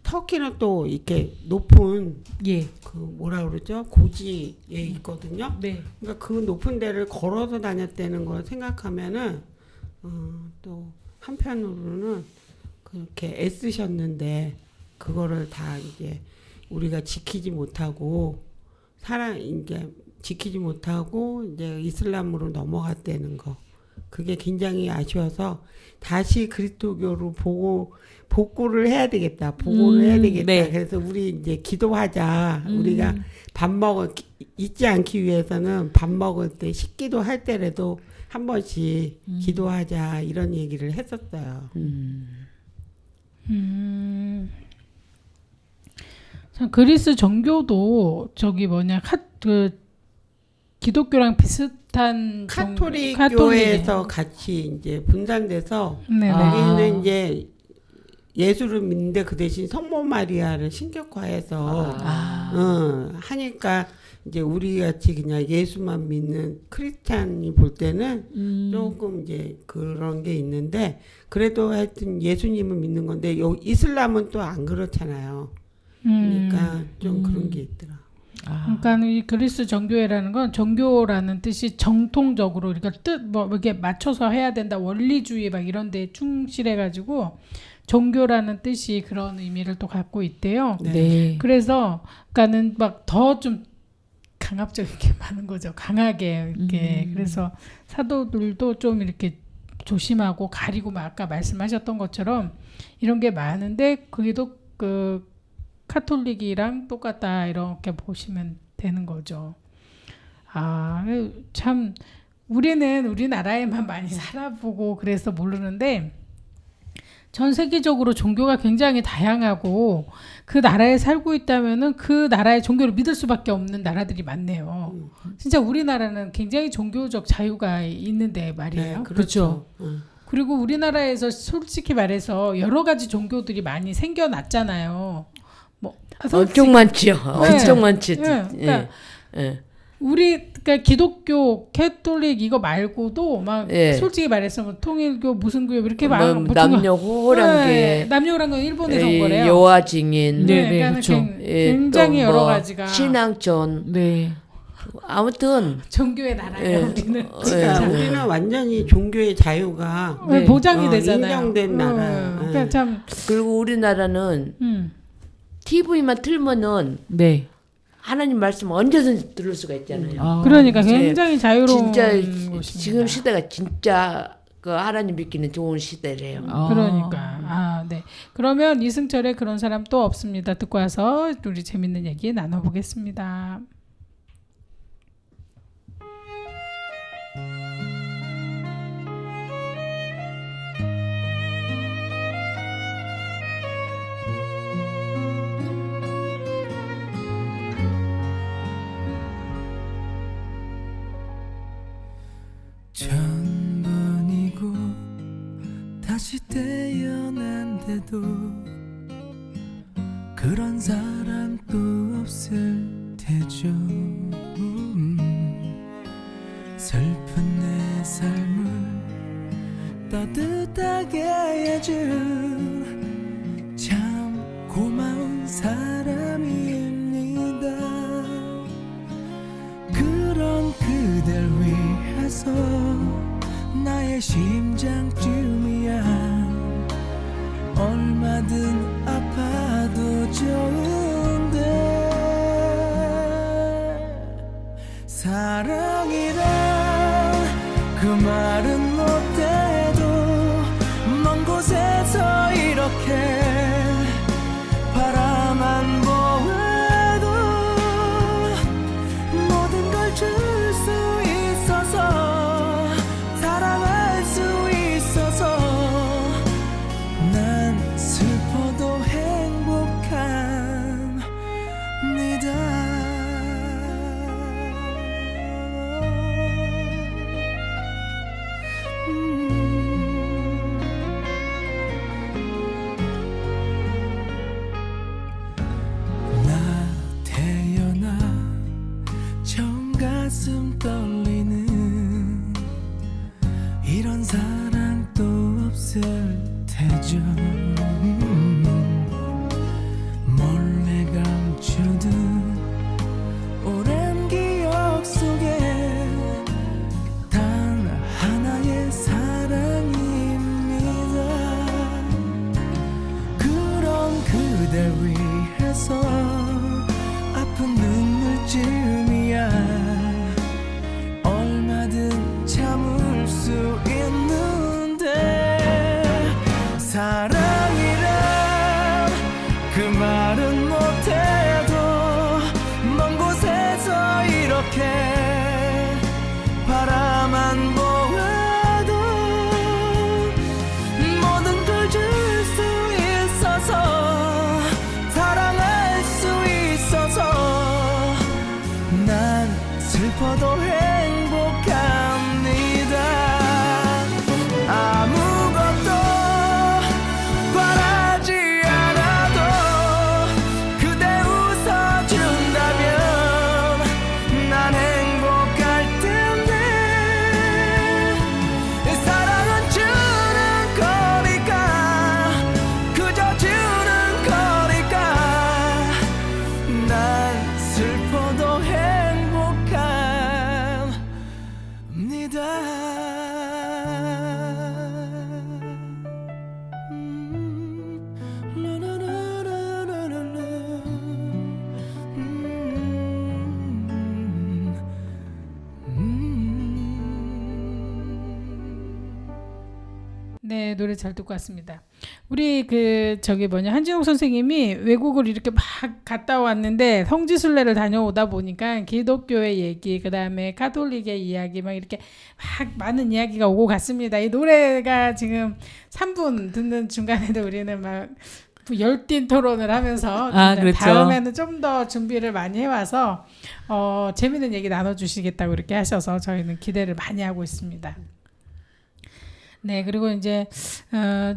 터키는 또 이렇게 높은 예. 그 뭐라 그러죠? 고지에 있거든요. 네. 그러니까 그 높은 데를 걸어서 다녔다는 걸 생각하면은 또 한편으로는 그렇게 애쓰셨는데 그거를 다 이제 우리가 지키지 못하고 이제 지키지 못하고 이제 이슬람으로 넘어갔다는 거 그게 굉장히 아쉬워서 다시 그리스도교로 복구를 해야 되겠다. 보고를 해야 되겠다. 네. 그래서 우리 이제 기도하자. 우리가 잊지 않기 위해서는 밥 먹을 때 식기도 할 때라도 한 번씩 기도하자 이런 얘기를 했었어요. 참 그리스 정교도 저기 뭐냐 그 기독교랑 비슷한 카톨릭 카톨릭. 교회에서 같이 이제 분산돼서 네네. 거기는 이제 예수를 믿는데 그 대신 성모 마리아를 신격화해서 하니까 이제 우리 같이 그냥 예수만 믿는 크리스찬이 볼 때는 조금 이제 그런 게 있는데 그래도 하여튼 예수님을 믿는 건데 이슬람은 또 안 그렇잖아요. 그러니까 좀 그런 게 있더라. 그러니까 이 그리스 정교회라는 건 정교라는 뜻이 정통적으로 그러니까 뭐 이렇게 맞춰서 해야 된다 원리주의 막 이런 데 충실해가지고 정교라는 뜻이 그런 의미를 또 갖고 있대요. 네. 그래서 그러니까는 막 더 좀 강압적이게 많은 거죠. 강하게 이렇게 그래서 사도들도 좀 이렇게 조심하고 가리고 막 아까 말씀하셨던 것처럼 이런 게 많은데 그게도 그 카톨릭이랑 똑같다 이렇게 보시면 되는 거죠. 아, 참 우리는 우리나라에만 많이 살아보고 그래서 모르는데 전 세계적으로 종교가 굉장히 다양하고 그 나라에 살고 있다면은 그 나라의 종교를 믿을 수밖에 없는 나라들이 많네요. 진짜 우리나라는 굉장히 종교적 자유가 있는데 말이에요. 네, 그렇죠. 그리고 우리나라에서 솔직히 말해서 여러 가지 종교들이 많이 생겨났잖아요. 뭐 엄청 많지요. 엄청 많지. 네, 그러니까 예. 우리 그러니까 기독교, 캐톨릭 이거 말고도 막 예. 솔직히 말해서 뭐 통일교 무슨 교회 이렇게 뭐 막 남녀 호랑계, 네, 남녀 호랑계 일본에서 온 거래요. 여화 증인, 네, 그러니까 그렇죠. 굉장히 또 여러 뭐 가지가 신앙촌. 네. 아무튼 종교의 나라예요. 우리는 그러니까 예. 우리는 완전히 종교의 자유가 네. 보장이 되잖아요. 인정된 나라. 그러니까 참 그리고 우리나라는 TV만 틀면은 네. 하나님 말씀 언제든지 들을 수가 있잖아요. 아. 그러니까 이제 굉장히 자유로운 진짜 곳입니다. 지금 시대가 진짜 그 하나님 믿기는 좋은 시대래요. 그러니까 네. 그러면 이승철의 그런 사람 또 없습니다. 듣고 와서 우리 재밌는 얘기 나눠보겠습니다. 천번이고 다시 태어난데도 그런 사람 또 없을 테죠. 슬픈 내 삶을 따뜻하게 해준 참 고마운 사람입니다. 그런 그댈 위해서 나의 심장쯤이야 얼마든 아파도 좋은데 사랑이란 그 말은 못해도 먼 곳에서 이렇게 바라만 보아도 모든 걸 줄 수 그저 몰래 감추듯 오랜 기억 속에 단 하나의 사랑입니다. 그런 그댈 위해서 아픈 눈물쯤이야 얼마든 참을 수 있는데 사랑이란 그 말은 못해도 먼 곳에서 이렇게 바라만 보아도 모든 걸 줄 수 있어서 사랑할 수 있어서 난 슬퍼도 행복합니다. 아무것도 바라지 않아도 그대 웃어준다면 난 행복할 텐데 사랑은 주는 거니까 그저 주는 거니까 난 슬퍼도 네, 노래 잘 듣고 왔습니다. 우리 한진욱 선생님이 외국을 이렇게 막 갔다 왔는데 성지순례를 다녀오다 보니까 기독교의 얘기, 그다음에 가톨릭의 이야기 막 이렇게 막 많은 이야기가 오고 갔습니다. 이 노래가 지금 3분 듣는 중간에도 우리는 막 열띤 토론을 하면서 그렇죠. 다음에는 좀 더 준비를 많이 해와서 재밌는 얘기 나눠주시겠다고 이렇게 하셔서 저희는 기대를 많이 하고 있습니다. 네, 그리고 이제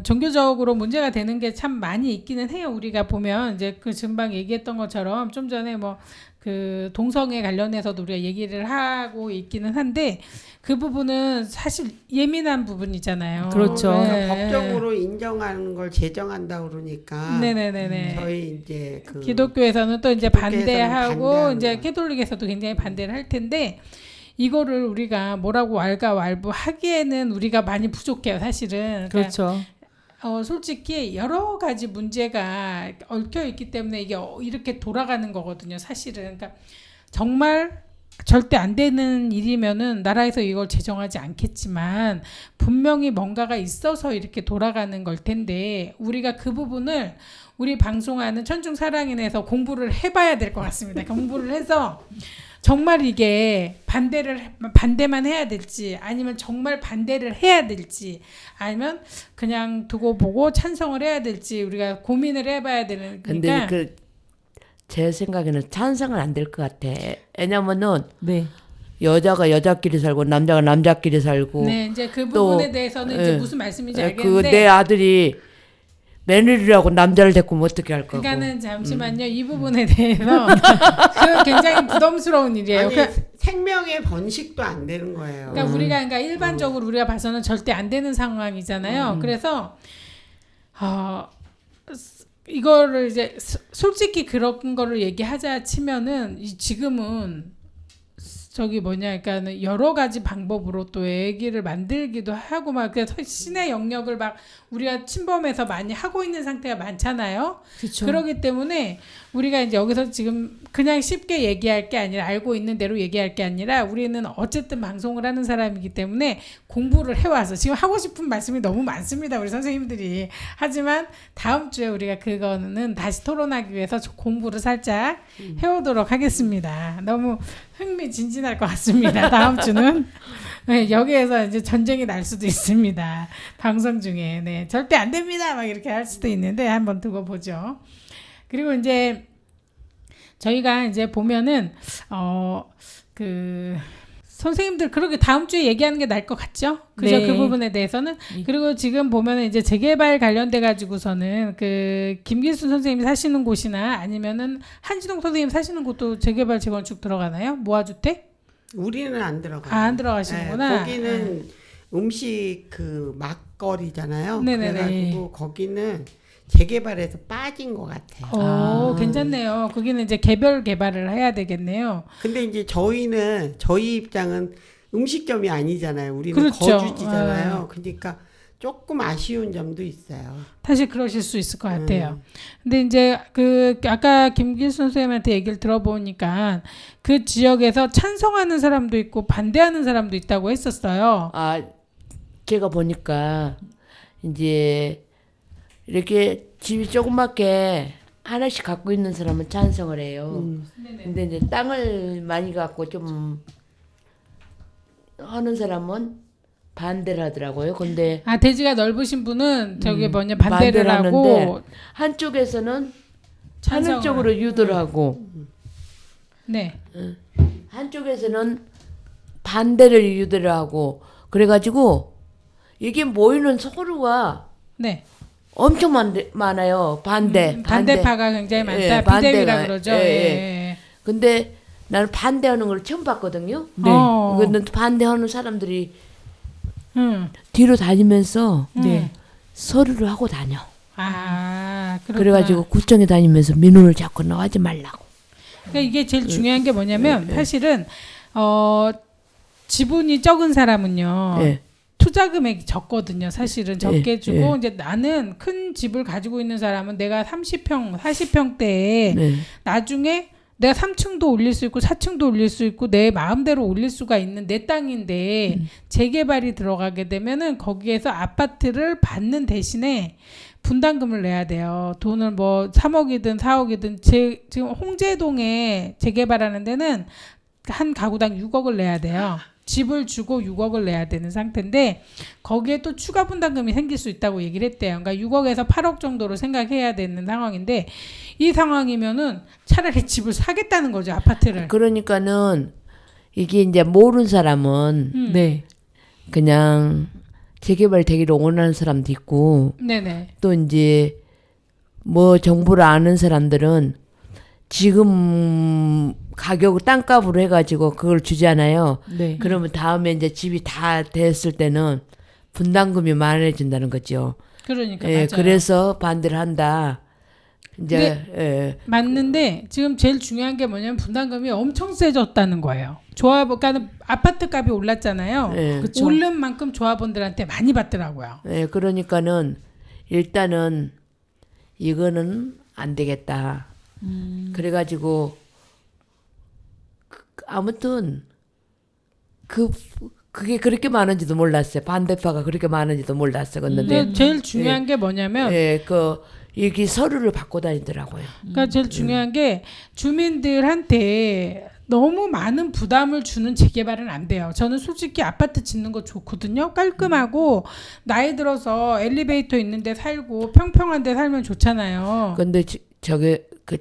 종교적으로 문제가 되는 게 참 많이 있기는 해요. 우리가 보면 이제 그 금방 얘기했던 것처럼 좀 전에 뭐 그 동성애 관련해서도 우리가 얘기를 하고 있기는 한데 그 부분은 사실 예민한 부분이잖아요. 그렇죠. 네. 법적으로 인정하는 걸 제정한다 그러니까 네네네네. 저희 이제 기독교에서는 또 이제 기독교에서는 반대하고 반대하는 이제 거. 캐톨릭에서도 굉장히 반대를 할 텐데 이거를 우리가 뭐라고 왈가왈부하기에는 우리가 많이 부족해요, 사실은. 그러니까 그렇죠. 솔직히 여러 가지 문제가 얽혀 있기 때문에 이게 이렇게 돌아가는 거거든요, 사실은. 그러니까 정말 절대 안 되는 일이면은 나라에서 이걸 제정하지 않겠지만 분명히 뭔가가 있어서 이렇게 돌아가는 걸 텐데 우리가 그 부분을 우리 방송하는 천중사랑인에서 공부를 해봐야 될 것 같습니다. 공부를 해서 정말 이게 반대만 해야 될지 아니면 정말 반대를 해야 될지 아니면 그냥 두고 보고 찬성을 해야 될지 우리가 고민을 해봐야 되는 근데 거니까 제 생각에는 찬성은 안 될 것 같아. 왜냐면은 네. 여자가 여자끼리 살고 남자가 남자끼리 살고 네, 이제 그 또, 부분에 대해서는 이제 예. 무슨 말씀인지 그 알겠는데 내 아들이 며느리라고 남자를 데리고 면 어떻게 할 거고. 그러니까는 잠시만요. 이 부분에 대해서 그 굉장히 부담스러운 일이에요. 아니, 그러니까 생명의 번식도 안 되는 거예요. 그러니까 일반적으로 우리가 봐서는 절대 안 되는 상황이잖아요. 그래서 이거를 이제 솔직히 그런 거를 얘기하자 치면은 지금은 그러니까 여러 가지 방법으로 또 애기를 만들기도 하고 막 그래서 신의 영역을 막 우리가 침범해서 많이 하고 있는 상태가 많잖아요. 그렇죠. 그렇기 때문에 우리가 이제 여기서 지금 그냥 쉽게 얘기할 게 아니라 알고 있는 대로 얘기할 게 아니라 우리는 어쨌든 방송을 하는 사람이기 때문에 공부를 해와서 지금 하고 싶은 말씀이 너무 많습니다. 우리 선생님들이. 하지만 다음 주에 우리가 그거는 다시 토론하기 위해서 공부를 살짝 해오도록 하겠습니다. 너무 흥미진진할 것 같습니다. 다음 주는. 네, 여기에서 이제 전쟁이 날 수도 있습니다. 방송 중에. 네, 절대 안 됩니다. 막 이렇게 할 수도 있는데 한번 두고 보죠. 그리고 이제 저희가 이제 보면은 선생님들 그렇게 다음 주에 얘기하는 게 나을 것 같죠? 그죠? 네. 그 부분에 대해서는. 그리고 지금 보면은 이제 재개발 관련돼 가지고서는 그 김길순 선생님이 사시는 곳이나 아니면은 한진홍 선생님 사시는 곳도 재개발 재건축 들어가나요? 모아주택? 우리는 안 들어가요. 안 들어가시는구나. 거기는 음식 그 막거리잖아요. 네네네. 그래가지고 거기는 재개발에서 빠진 것 같아요. 괜찮네요. 거기는 이제 개별 개발을 해야 되겠네요. 근데 이제 저희 입장은 음식점이 아니잖아요. 우리는 그렇죠. 거주지잖아요. 그러니까 조금 아쉬운 점도 있어요. 사실 그러실 수 있을 것 같아요. 근데 이제 그 아까 김길 선생님한테 얘기를 들어보니까 그 지역에서 찬성하는 사람도 있고 반대하는 사람도 있다고 했었어요. 아, 제가 보니까 이제 이렇게 집이 조그맣게 하나씩 갖고 있는 사람은 찬성을 해요. 근데 이제 땅을 많이 갖고 좀 하는 사람은 반대를 하더라고요. 근데 대지가 넓으신 분은 저기 뭐냐 반대를 하고 하는데 한쪽에서는 찬성을. 하는 쪽으로 유도를 하고 네. 한쪽에서는 반대를 유도를 하고 그래가지고 이게 모이는 서로가 네. 엄청 많아요. 반대파가 굉장히 많다. 예, 비대위라 반대가, 그러죠. 예, 예. 예. 근데 나는 반대하는 걸 처음 봤거든요. 네. 이거는 반대하는 사람들이 음. 뒤로 다니면서 네. 서류를 하고 다녀. 그렇구나. 그래가지고 구청에 다니면서 민원을 자꾸 나가지 말라고. 그러니까 이게 제일 중요한 게 뭐냐면 사실은 지분이 적은 사람은요. 예. 투자 금액이 적거든요. 사실은 적게 예, 주고 예. 이제 나는 큰 집을 가지고 있는 사람은 내가 30평, 40평대에 네. 나중에 내가 3층도 올릴 수 있고 4층도 올릴 수 있고 내 마음대로 올릴 수가 있는 내 땅인데 재개발이 들어가게 되면은 거기에서 아파트를 받는 대신에 분담금을 내야 돼요. 돈을 뭐 3억이든 4억이든 지금 홍제동에 재개발하는 데는 한 가구당 6억을 내야 돼요. 집을 주고 6억을 내야 되는 상태인데 거기에 또 추가 분담금이 생길 수 있다고 얘기를 했대요. 그러니까 6억에서 8억 정도로 생각해야 되는 상황인데 이 상황이면은 차라리 집을 사겠다는 거죠. 아파트를. 그러니까는 이게 이제 모르는 사람은 네. 그냥 재개발 되기를 원하는 사람도 있고 네네. 또 이제 뭐 정보를 아는 사람들은 지금 가격 땅값으로 해가지고 그걸 주잖아요. 네. 그러면 다음에 이제 집이 다 됐을 때는 분담금이 많아진다는 거죠. 그러니까 예, 맞아요. 그래서 반대를 한다. 이제 예. 맞는데 지금 제일 중요한 게 뭐냐면 분담금이 엄청 세졌다는 거예요. 그러니까 아파트 값이 올랐잖아요. 예. 그쵸. 오른 만큼 조합원들한테 많이 받더라고요. 예, 그러니까는 일단은 이거는 안 되겠다. 그래가지고 아무튼 그게 그렇게 많은지도 몰랐어요. 반대파가 그렇게 많은지도 몰랐어요. 근데 제일 중요한 게 뭐냐면 예, 이게 서류를 받고 다니더라고요. 그러니까 제일 중요한 게 주민들한테 너무 많은 부담을 주는 재개발은 안 돼요. 저는 솔직히 아파트 짓는 거 좋거든요. 깔끔하고 나이 들어서 엘리베이터 있는 데 살고 평평한 데 살면 좋잖아요. 근데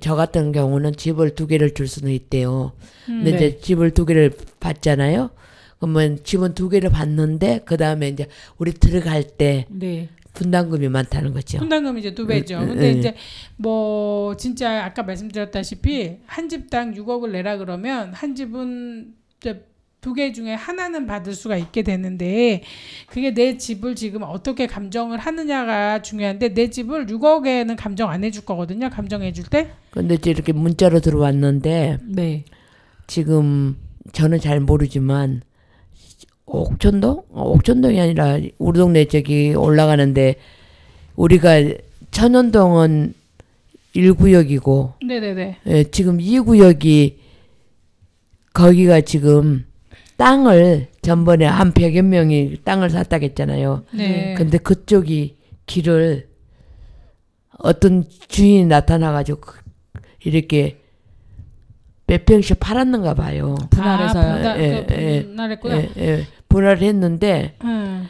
저 같은 경우는 집을 2개를 줄 수는 있대요. 근데 네. 이제 집을 2개를 받잖아요. 그러면 집은 2개를 받는데 그 다음에 이제 우리 들어갈 때 네. 분담금이 많다는 거죠. 분담금이 이제 2배죠. 예, 근데 예. 이제 뭐 진짜 아까 말씀드렸다시피 한 집당 6억을 내라 그러면 한 집은 이제 2개 중에 하나는 받을 수가 있게 되는데 그게 내 집을 지금 어떻게 감정을 하느냐가 중요한데 내 집을 6억에는 감정 안 해줄 거거든요. 감정해 줄 때. 근데 이제 이렇게 문자로 들어왔는데 네. 지금 저는 잘 모르지만 옥천동이 아니라 우리 동네 저기 올라가는데 우리가 천연동은 1구역이고 네네네. 예, 지금 2구역이 거기가 지금 땅을 전번에 한 100여 명이 땅을 샀다고 했잖아요. 네. 근데 그쪽이 길을 어떤 주인이 나타나가지고 이렇게 몇 평씩 팔았는가 봐요. 분할해서요. 분할했구나. 분할을 했는데 음.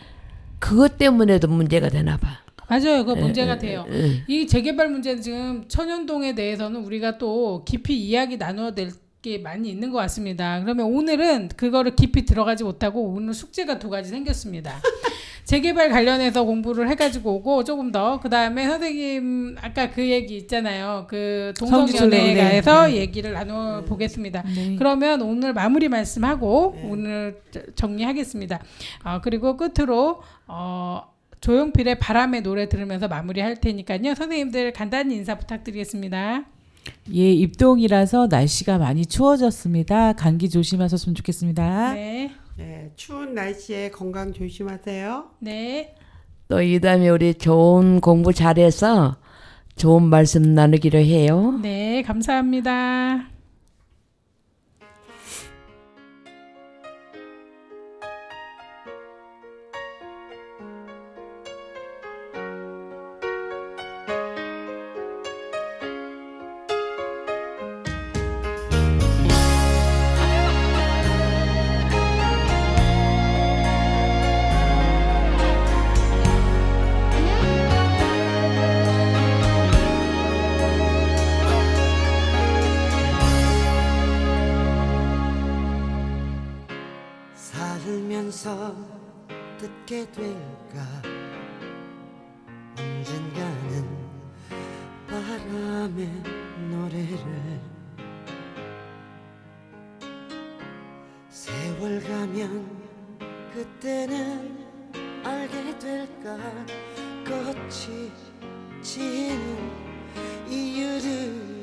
그것 때문에도 문제가 되나 봐. 맞아요. 그거 문제가 돼요. 이 재개발 문제는 지금 천연동에 대해서는 우리가 또 깊이 이야기 나눠야 될 게 많이 있는 것 같습니다. 그러면 오늘은 그거를 깊이 들어가지 못하고 오늘 숙제가 2가지 생겼습니다. 재개발 관련해서 공부를 해가지고 오고 조금 더 그다음에 선생님 아까 그 얘기 있잖아요. 그 동성연애가에서 네. 얘기를 나눠 보겠습니다. 네. 그러면 오늘 마무리 말씀하고 오늘 정리하겠습니다. 그리고 끝으로 조용필의 바람의 노래 들으면서 마무리할 테니까요. 선생님들 간단히 인사 부탁드리겠습니다. 예, 입동이라서 날씨가 많이 추워졌습니다. 감기 조심하셨으면 좋겠습니다. 네, 네, 추운 날씨에 건강 조심하세요. 네, 또 이 다음에 우리 좋은 공부 잘해서 좋은 말씀 나누기로 해요. 네, 감사합니다. 살면서 듣게 될까 언젠가는 바람의 노래를 세월 가면 그때는 알게 될까 꽃이 지는 이유를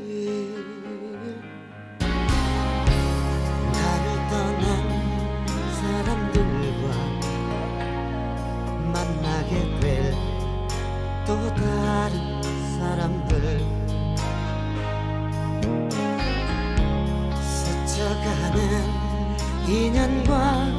나를 떠난 사람들과 만나게 될 또 다른 사람들 스쳐가는 인연과